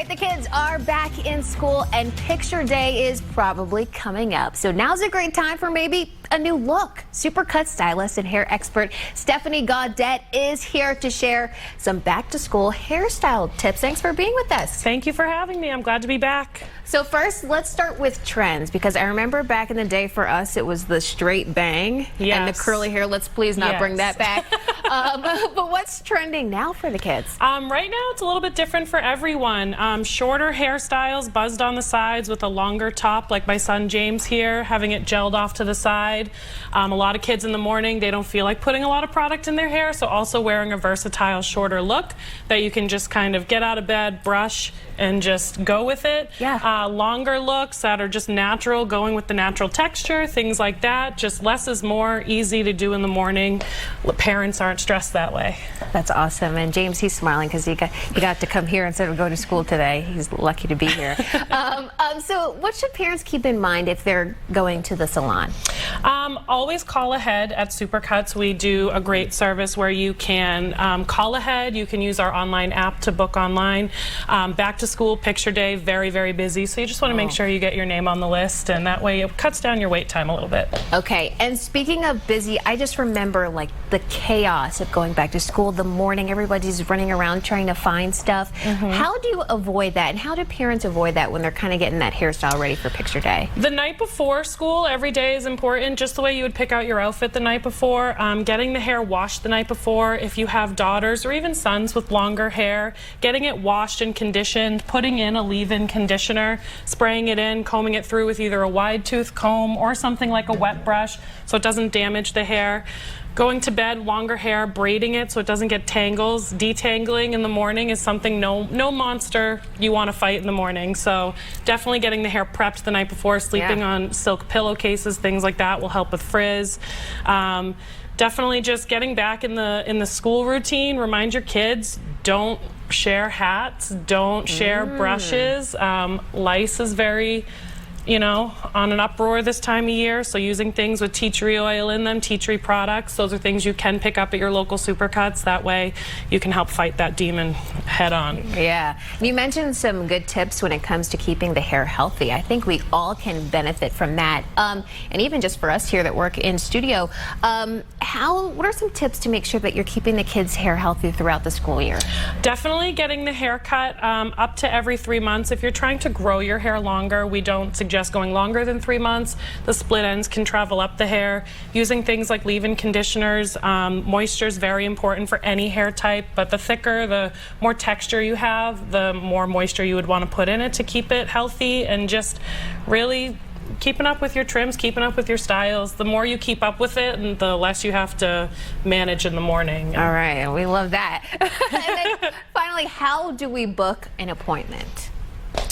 right, the kids are back in school and picture day is probably coming up. So now's a great time for maybe a new look. Supercuts stylist and hair expert Stephanie Gaudet is here to share some back to school hairstyle tips. Thanks for being with us. Thank you for having me. I'm glad to be back. So first, let's start with trends, because I remember back in the day for us, it was the straight bang and the curly hair. Let's please not bring that back. But what's trending now for the kids? Right now, it's a little bit different for everyone. Shorter hairstyles, buzzed on the sides with a longer top, like my son James here, having it gelled off to the side. A lot of kids in the morning, they don't feel like putting a lot of product in their hair, so also wearing a versatile shorter look that you can just kind of get out of bed, brush, and just go with it. Longer looks that are just natural, going with the natural texture, things like that. Just less is more, easy to do in the morning. Parents aren't stressed that way. That's awesome. And James, he's smiling because he got to come here instead of go to school today. He's lucky to be here. So what should parents keep in mind if they're going to the salon? Always call ahead at Supercuts. We do a great service where you can call ahead. You can use our online app to book online. Back to school, picture day, very, very busy. So you just want to make sure you get your name on the list, and that way it cuts down your wait time a little bit. Okay, and speaking of busy, I just remember like the chaos of going back to school, the morning, everybody's running around trying to find stuff. How do you avoid that, and how do parents avoid that when they're kind of getting that hairstyle ready for picture day? The night before school, every day is important, just the way you would pick out your outfit the night before. Getting the hair washed the night before. If you have daughters or even sons with longer hair, getting it washed and conditioned, putting in a leave-in conditioner, spraying it in, combing it through with either a wide tooth comb or something like a wet brush so it doesn't damage the hair. Going to bed, longer hair, braiding it so it doesn't get tangles. Detangling in the morning is something no monster you want to fight in the morning. So definitely getting the hair prepped the night before, sleeping on silk pillowcases, things like that will help with frizz. Definitely just getting back in the school routine. Remind your kids, don't share hats, don't share brushes. Lice is very, on an uproar this time of year, so using things with tea tree oil in them, tea tree products, those are things you can pick up at your local Supercuts. That way you can help fight that demon head on. Yeah. You mentioned some good tips when it comes to keeping the hair healthy. I think we all can benefit from that. And even just for us here that work in studio, what are some tips to make sure that you're keeping the kids' hair healthy throughout the school year? Definitely getting the haircut up to every 3 months. If you're trying to grow your hair longer, we don't suggest going longer than 3 months. The split ends can travel up the hair. Using things like leave-in conditioners. Moisture is very important for any hair type, but the thicker, the more texture you have, the more moisture you would want to put in it to keep it healthy, and just really keeping up with your trims, keeping up with your styles. The more you keep up with it, and the less you have to manage in the morning. All right, we love that. And then finally, how do we book an appointment?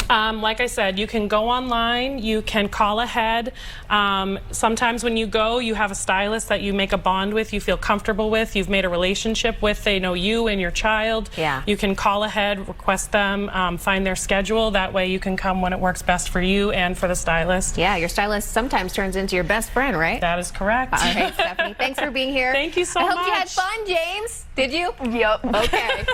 Like I said, you can go online, you can call ahead. Sometimes when you go, you have a stylist that you make a bond with, you feel comfortable with, you've made a relationship with, they know you and your child. You can call ahead, request them, find their schedule. That way you can come when it works best for you and for the stylist. Yeah, your stylist sometimes turns into your best friend, right? That is correct. All right, Stephanie, thanks for being here. Thank you so much. I hope you had fun, James. Did you? Yep. Okay.